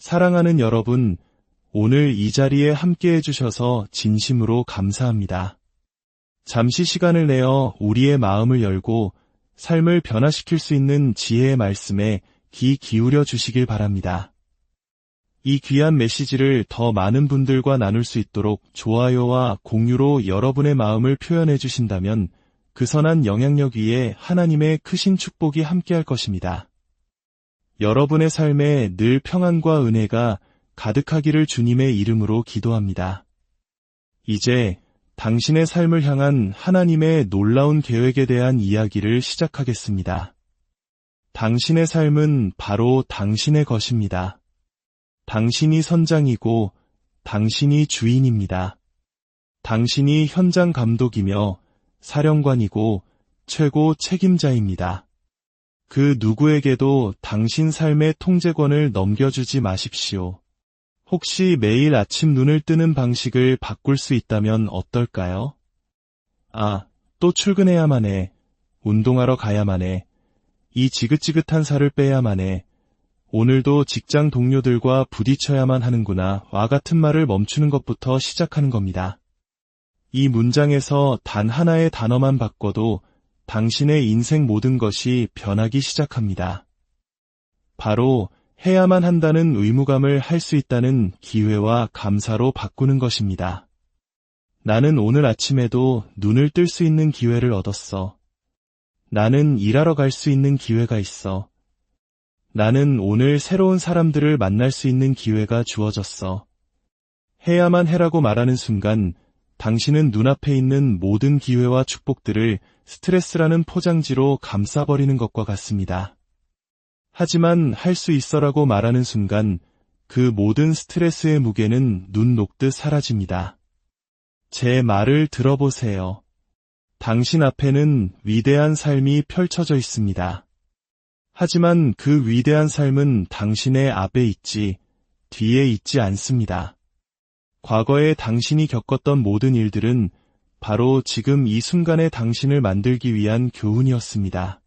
사랑하는 여러분, 오늘 이 자리에 함께 해주셔서 진심으로 감사합니다. 잠시 시간을 내어 우리의 마음을 열고 삶을 변화시킬 수 있는 지혜의 말씀에 귀 기울여 주시길 바랍니다. 이 귀한 메시지를 더 많은 분들과 나눌 수 있도록 좋아요와 공유로 여러분의 마음을 표현해 주신다면 그 선한 영향력 위에 하나님의 크신 축복이 함께할 것입니다. 여러분의 삶에 늘 평안과 은혜가 가득하기를 주님의 이름으로 기도합니다. 이제 당신의 삶을 향한 하나님의 놀라운 계획에 대한 이야기를 시작하겠습니다. 당신의 삶은 바로 당신의 것입니다. 당신이 선장이고 당신이 주인입니다. 당신이 현장 감독이며 사령관이고 최고 책임자입니다. 그 누구에게도 당신 삶의 통제권을 넘겨주지 마십시오. 혹시 매일 아침 눈을 뜨는 방식을 바꿀 수 있다면 어떨까요? 또 출근해야만 해. 운동하러 가야만 해. 이 지긋지긋한 살을 빼야만 해. 오늘도 직장 동료들과 부딪혀야만 하는구나. 와 같은 말을 멈추는 것부터 시작하는 겁니다. 이 문장에서 단 하나의 단어만 바꿔도 당신의 인생 모든 것이 변하기 시작합니다. 바로 해야만 한다는 의무감을 할 수 있다는 기회와 감사로 바꾸는 것입니다. 나는 오늘 아침에도 눈을 뜰 수 있는 기회를 얻었어. 나는 일하러 갈 수 있는 기회가 있어. 나는 오늘 새로운 사람들을 만날 수 있는 기회가 주어졌어. 해야만 해라고 말하는 순간 당신은 눈앞에 있는 모든 기회와 축복들을 스트레스라는 포장지로 감싸버리는 것과 같습니다. 하지만 할 수 있어라고 말하는 순간 그 모든 스트레스의 무게는 눈 녹듯 사라집니다. 제 말을 들어보세요. 당신 앞에는 위대한 삶이 펼쳐져 있습니다. 하지만 그 위대한 삶은 당신의 앞에 있지, 뒤에 있지 않습니다. 과거에 당신이 겪었던 모든 일들은 바로 지금 이 순간의 당신을 만들기 위한 교훈이었습니다.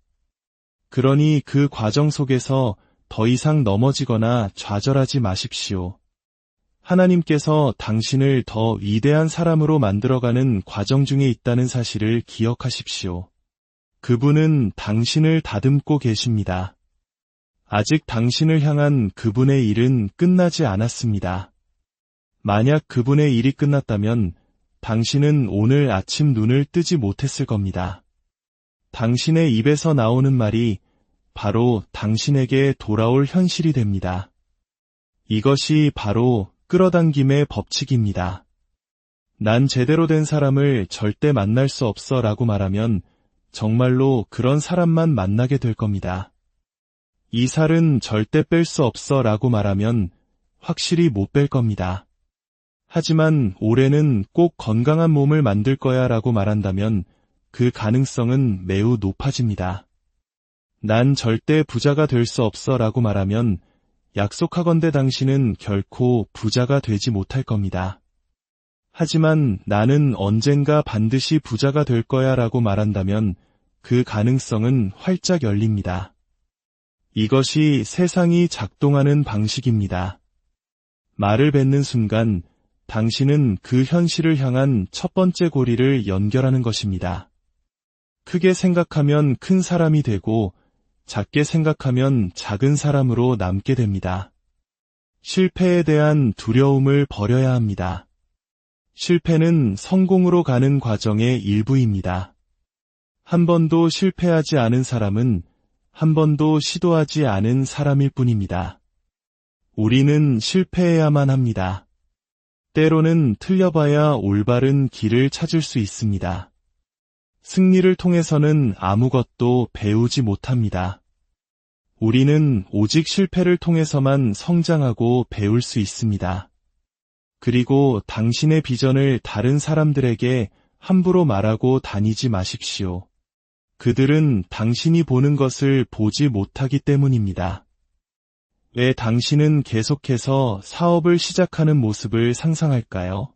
그러니 그 과정 속에서 더 이상 넘어지거나 좌절하지 마십시오. 하나님께서 당신을 더 위대한 사람으로 만들어가는 과정 중에 있다는 사실을 기억하십시오. 그분은 당신을 다듬고 계십니다. 아직 당신을 향한 그분의 일은 끝나지 않았습니다. 만약 그분의 일이 끝났다면 당신은 오늘 아침 눈을 뜨지 못했을 겁니다. 당신의 입에서 나오는 말이 바로 당신에게 돌아올 현실이 됩니다. 이것이 바로 끌어당김의 법칙입니다. 난 제대로 된 사람을 절대 만날 수 없어 라고 말하면 정말로 그런 사람만 만나게 될 겁니다. 이 살은 절대 뺄 수 없어 라고 말하면 확실히 못 뺄 겁니다. 하지만 올해는 꼭 건강한 몸을 만들 거야 라고 말한다면 그 가능성은 매우 높아집니다. 난 절대 부자가 될 수 없어 라고 말하면 약속하건대 당신은 결코 부자가 되지 못할 겁니다. 하지만 나는 언젠가 반드시 부자가 될 거야 라고 말한다면 그 가능성은 활짝 열립니다. 이것이 세상이 작동하는 방식입니다. 말을 뱉는 순간 당신은 그 현실을 향한 첫 번째 고리를 연결하는 것입니다. 크게 생각하면 큰 사람이 되고 작게 생각하면 작은 사람으로 남게 됩니다. 실패에 대한 두려움을 버려야 합니다. 실패는 성공으로 가는 과정의 일부입니다. 한 번도 실패하지 않은 사람은 한 번도 시도하지 않은 사람일 뿐입니다. 우리는 실패해야만 합니다. 때로는 틀려봐야 올바른 길을 찾을 수 있습니다. 승리를 통해서는 아무것도 배우지 못합니다. 우리는 오직 실패를 통해서만 성장하고 배울 수 있습니다. 그리고 당신의 비전을 다른 사람들에게 함부로 말하고 다니지 마십시오. 그들은 당신이 보는 것을 보지 못하기 때문입니다. 왜 당신은 계속해서 사업을 시작하는 모습을 상상할까요?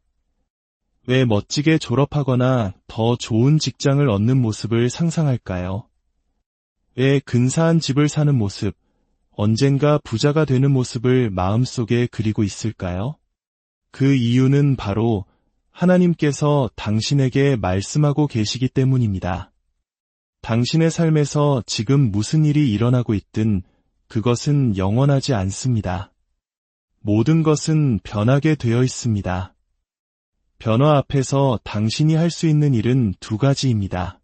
왜 멋지게 졸업하거나 더 좋은 직장을 얻는 모습을 상상할까요? 왜 근사한 집을 사는 모습, 언젠가 부자가 되는 모습을 마음속에 그리고 있을까요? 그 이유는 바로 하나님께서 당신에게 말씀하고 계시기 때문입니다. 당신의 삶에서 지금 무슨 일이 일어나고 있든 그것은 영원하지 않습니다. 모든 것은 변하게 되어 있습니다. 변화 앞에서 당신이 할 수 있는 일은 두 가지입니다.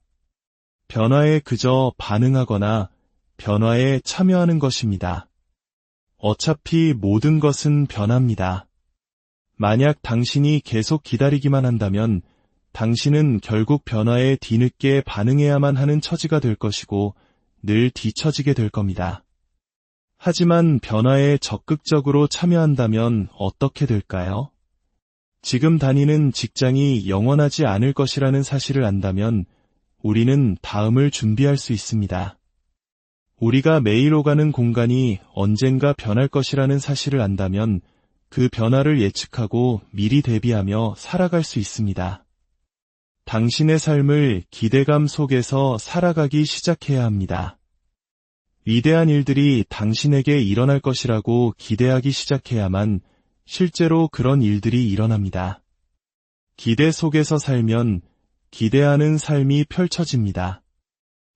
변화에 그저 반응하거나 변화에 참여하는 것입니다. 어차피 모든 것은 변합니다. 만약 당신이 계속 기다리기만 한다면 당신은 결국 변화에 뒤늦게 반응해야만 하는 처지가 될 것이고 늘 뒤처지게 될 겁니다. 하지만 변화에 적극적으로 참여한다면 어떻게 될까요? 지금 다니는 직장이 영원하지 않을 것이라는 사실을 안다면 우리는 다음을 준비할 수 있습니다. 우리가 매일 오가는 공간이 언젠가 변할 것이라는 사실을 안다면 그 변화를 예측하고 미리 대비하며 살아갈 수 있습니다. 당신의 삶을 기대감 속에서 살아가기 시작해야 합니다. 위대한 일들이 당신에게 일어날 것이라고 기대하기 시작해야만 실제로 그런 일들이 일어납니다. 기대 속에서 살면 기대하는 삶이 펼쳐집니다.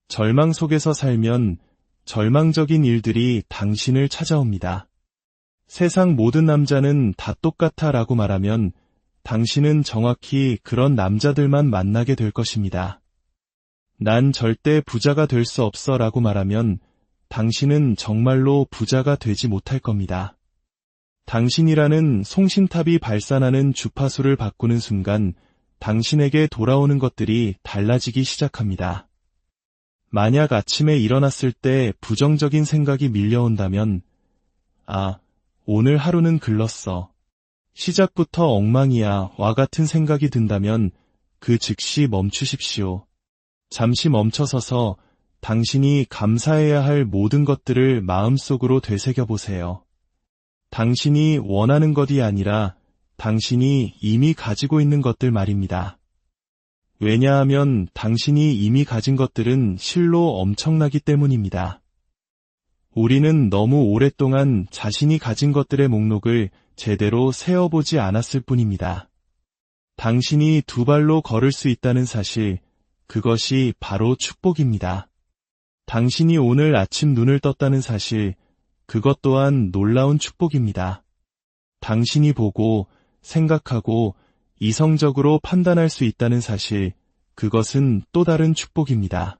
절망 속에서 살면 절망적인 일들이 당신을 찾아옵니다. 세상 모든 남자는 다 똑같아 라고 말하면 당신은 정확히 그런 남자들만 만나게 될 것입니다. 난 절대 부자가 될 수 없어 라고 말하면 당신은 정말로 부자가 되지 못할 겁니다. 당신이라는 송신탑이 발산하는 주파수를 바꾸는 순간 당신에게 돌아오는 것들이 달라지기 시작합니다. 만약 아침에 일어났을 때 부정적인 생각이 밀려온다면 오늘 하루는 글렀어. 시작부터 엉망이야 와 같은 생각이 든다면 그 즉시 멈추십시오. 잠시 멈춰서서 당신이 감사해야 할 모든 것들을 마음속으로 되새겨보세요. 당신이 원하는 것이 아니라 당신이 이미 가지고 있는 것들 말입니다. 왜냐하면 당신이 이미 가진 것들은 실로 엄청나기 때문입니다. 우리는 너무 오랫동안 자신이 가진 것들의 목록을 제대로 세어보지 않았을 뿐입니다. 당신이 두 발로 걸을 수 있다는 사실, 그것이 바로 축복입니다. 당신이 오늘 아침 눈을 떴다는 사실, 그것 또한 놀라운 축복입니다. 당신이 보고, 생각하고, 이성적으로 판단할 수 있다는 사실, 그것은 또 다른 축복입니다.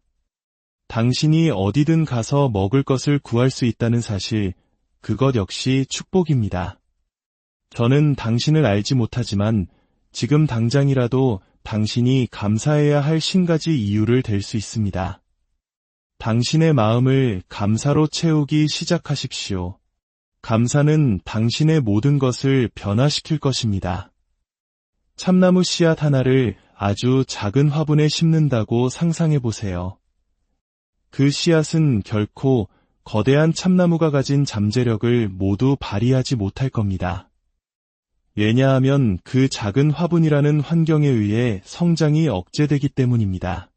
당신이 어디든 가서 먹을 것을 구할 수 있다는 사실, 그것 역시 축복입니다. 저는 당신을 알지 못하지만 지금 당장이라도 당신이 감사해야 할 50가지 이유를 댈 수 있습니다. 당신의 마음을 감사로 채우기 시작하십시오. 감사는 당신의 모든 것을 변화시킬 것입니다. 참나무 씨앗 하나를 아주 작은 화분에 심는다고 상상해 보세요. 그 씨앗은 결코 거대한 참나무가 가진 잠재력을 모두 발휘하지 못할 겁니다. 왜냐하면 그 작은 화분이라는 환경에 의해 성장이 억제되기 때문입니다.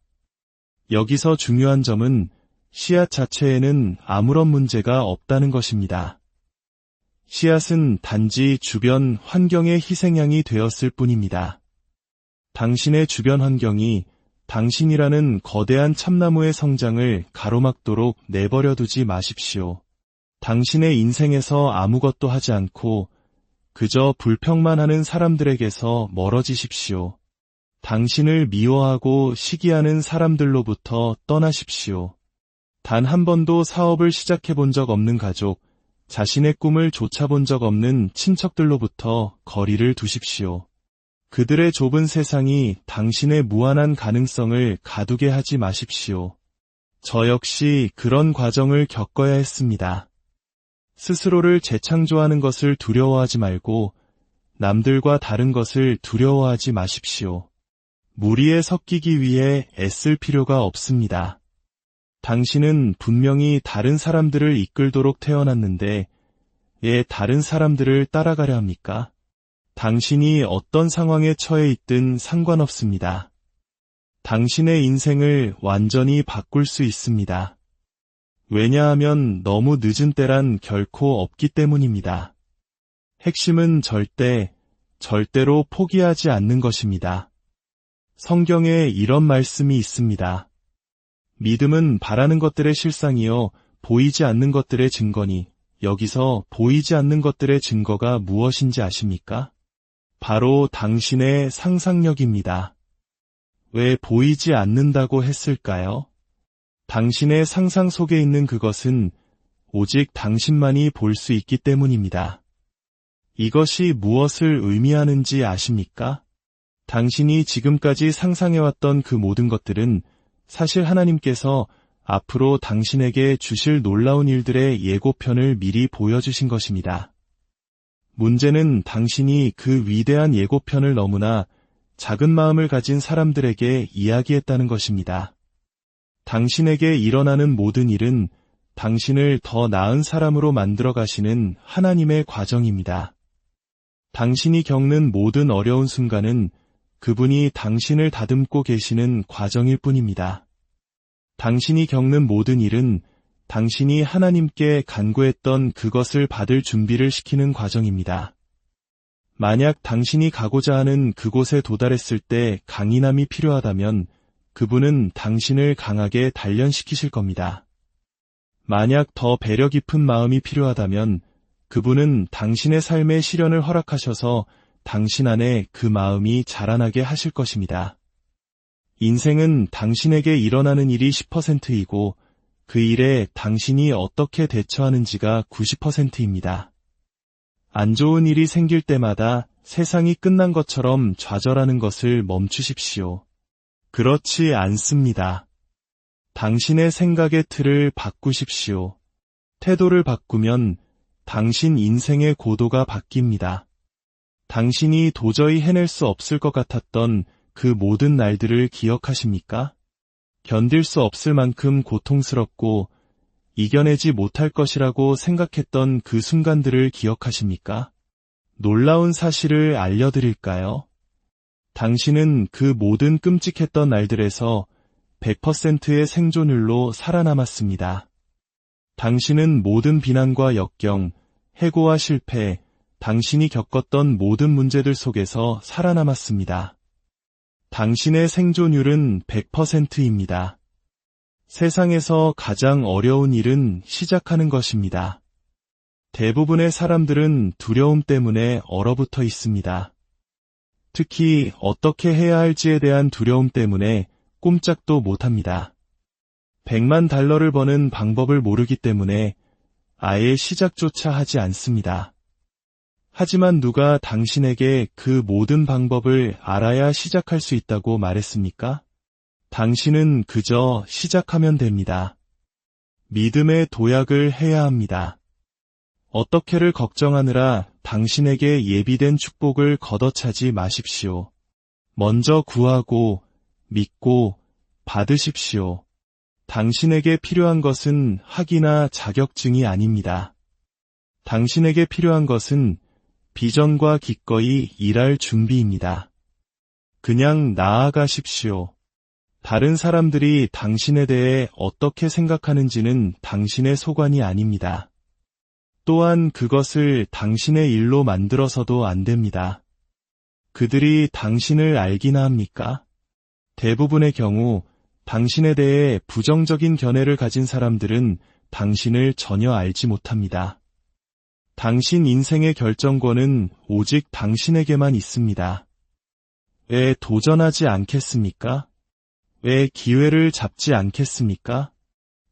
여기서 중요한 점은 씨앗 자체에는 아무런 문제가 없다는 것입니다. 씨앗은 단지 주변 환경의 희생양이 되었을 뿐입니다. 당신의 주변 환경이 당신이라는 거대한 참나무의 성장을 가로막도록 내버려 두지 마십시오. 당신의 인생에서 아무것도 하지 않고 그저 불평만 하는 사람들에게서 멀어지십시오. 당신을 미워하고 시기하는 사람들로부터 떠나십시오. 단 한 번도 사업을 시작해 본 적 없는 가족, 자신의 꿈을 쫓아본 적 없는 친척들로부터 거리를 두십시오. 그들의 좁은 세상이 당신의 무한한 가능성을 가두게 하지 마십시오. 저 역시 그런 과정을 겪어야 했습니다. 스스로를 재창조하는 것을 두려워하지 말고 남들과 다른 것을 두려워하지 마십시오. 무리에 섞이기 위해 애쓸 필요가 없습니다. 당신은 분명히 다른 사람들을 이끌도록 태어났는데 왜 다른 사람들을 따라가려 합니까? 당신이 어떤 상황에 처해 있든 상관없습니다. 당신의 인생을 완전히 바꿀 수 있습니다. 왜냐하면 너무 늦은 때란 결코 없기 때문입니다. 핵심은 절대로 포기하지 않는 것입니다. 성경에 이런 말씀이 있습니다. 믿음은 바라는 것들의 실상이요 보이지 않는 것들의 증거니, 여기서 보이지 않는 것들의 증거가 무엇인지 아십니까? 바로 당신의 상상력입니다. 왜 보이지 않는다고 했을까요? 당신의 상상 속에 있는 그것은 오직 당신만이 볼 수 있기 때문입니다. 이것이 무엇을 의미하는지 아십니까? 당신이 지금까지 상상해왔던 그 모든 것들은 사실 하나님께서 앞으로 당신에게 주실 놀라운 일들의 예고편을 미리 보여주신 것입니다. 문제는 당신이 그 위대한 예고편을 너무나 작은 마음을 가진 사람들에게 이야기했다는 것입니다. 당신에게 일어나는 모든 일은 당신을 더 나은 사람으로 만들어 가시는 하나님의 과정입니다. 당신이 겪는 모든 어려운 순간은 그분이 당신을 다듬고 계시는 과정일 뿐입니다. 당신이 겪는 모든 일은 당신이 하나님께 간구했던 그것을 받을 준비를 시키는 과정입니다. 만약 당신이 가고자 하는 그곳에 도달했을 때 강인함이 필요하다면 그분은 당신을 강하게 단련시키실 겁니다. 만약 더 배려 깊은 마음이 필요하다면 그분은 당신의 삶의 시련을 허락하셔서 당신 안에 그 마음이 자라나게 하실 것입니다. 인생은 당신에게 일어나는 일이 10%이고 그 일에 당신이 어떻게 대처하는지가 90%입니다. 안 좋은 일이 생길 때마다 세상이 끝난 것처럼 좌절하는 것을 멈추십시오. 그렇지 않습니다. 당신의 생각의 틀을 바꾸십시오. 태도를 바꾸면 당신 인생의 고도가 바뀝니다. 당신이 도저히 해낼 수 없을 것 같았던 그 모든 날들을 기억하십니까? 견딜 수 없을 만큼 고통스럽고 이겨내지 못할 것이라고 생각했던 그 순간들을 기억하십니까? 놀라운 사실을 알려드릴까요? 당신은 그 모든 끔찍했던 날들에서 100%의 생존율로 살아남았습니다. 당신은 모든 비난과 역경, 해고와 실패, 당신이 겪었던 모든 문제들 속에서 살아남았습니다. 당신의 생존율은 100%입니다. 세상에서 가장 어려운 일은 시작하는 것입니다. 대부분의 사람들은 두려움 때문에 얼어붙어 있습니다. 특히 어떻게 해야 할지에 대한 두려움 때문에 꼼짝도 못합니다. $100만 버는 방법을 모르기 때문에 아예 시작조차 하지 않습니다. 하지만 누가 당신에게 그 모든 방법을 알아야 시작할 수 있다고 말했습니까? 당신은 그저 시작하면 됩니다. 믿음의 도약을 해야 합니다. 어떻게를 걱정하느라 당신에게 예비된 축복을 걷어차지 마십시오. 먼저 구하고 믿고 받으십시오. 당신에게 필요한 것은 학위나 자격증이 아닙니다. 당신에게 필요한 것은 비전과 기꺼이 일할 준비입니다. 그냥 나아가십시오. 다른 사람들이 당신에 대해 어떻게 생각하는지는 당신의 소관이 아닙니다. 또한 그것을 당신의 일로 만들어서도 안 됩니다. 그들이 당신을 알기나 합니까? 대부분의 경우 당신에 대해 부정적인 견해를 가진 사람들은 당신을 전혀 알지 못합니다. 당신 인생의 결정권은 오직 당신에게만 있습니다. 왜 도전하지 않겠습니까? 왜 기회를 잡지 않겠습니까?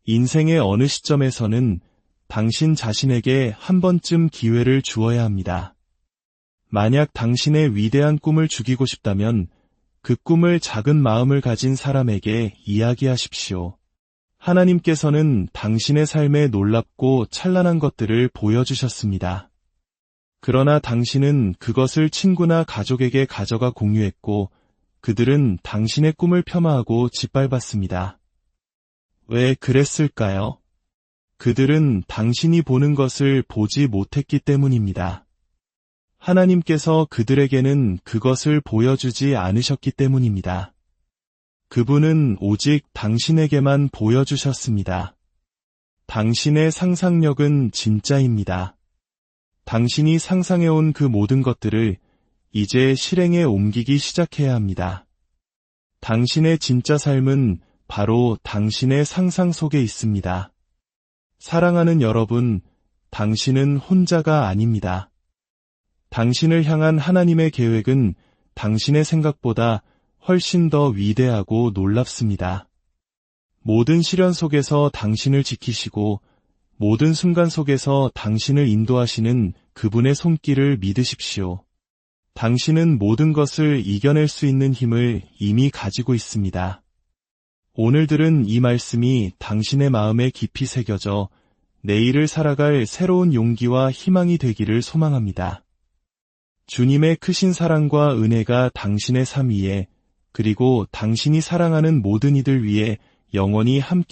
인생의 어느 시점에서는 당신 자신에게 한 번쯤 기회를 주어야 합니다. 만약 당신의 위대한 꿈을 죽이고 싶다면 그 꿈을 작은 마음을 가진 사람에게 이야기하십시오. 하나님께서는 당신의 삶에 놀랍고 찬란한 것들을 보여주셨습니다. 그러나 당신은 그것을 친구나 가족에게 가져가 공유했고 그들은 당신의 꿈을 폄하하고 짓밟았습니다. 왜 그랬을까요? 그들은 당신이 보는 것을 보지 못했기 때문입니다. 하나님께서 그들에게는 그것을 보여주지 않으셨기 때문입니다. 그분은 오직 당신에게만 보여주셨습니다. 당신의 상상력은 진짜입니다. 당신이 상상해온 그 모든 것들을 이제 실행에 옮기기 시작해야 합니다. 당신의 진짜 삶은 바로 당신의 상상 속에 있습니다. 사랑하는 여러분, 당신은 혼자가 아닙니다. 당신을 향한 하나님의 계획은 당신의 생각보다 훨씬 더 위대하고 놀랍습니다. 모든 시련 속에서 당신을 지키시고 모든 순간 속에서 당신을 인도하시는 그분의 손길을 믿으십시오. 당신은 모든 것을 이겨낼 수 있는 힘을 이미 가지고 있습니다. 오늘 들은 이 말씀이 당신의 마음에 깊이 새겨져 내일을 살아갈 새로운 용기와 희망이 되기를 소망합니다. 주님의 크신 사랑과 은혜가 당신의 삶 위에 그리고 당신이 사랑하는 모든 이들 위에 영원히 함께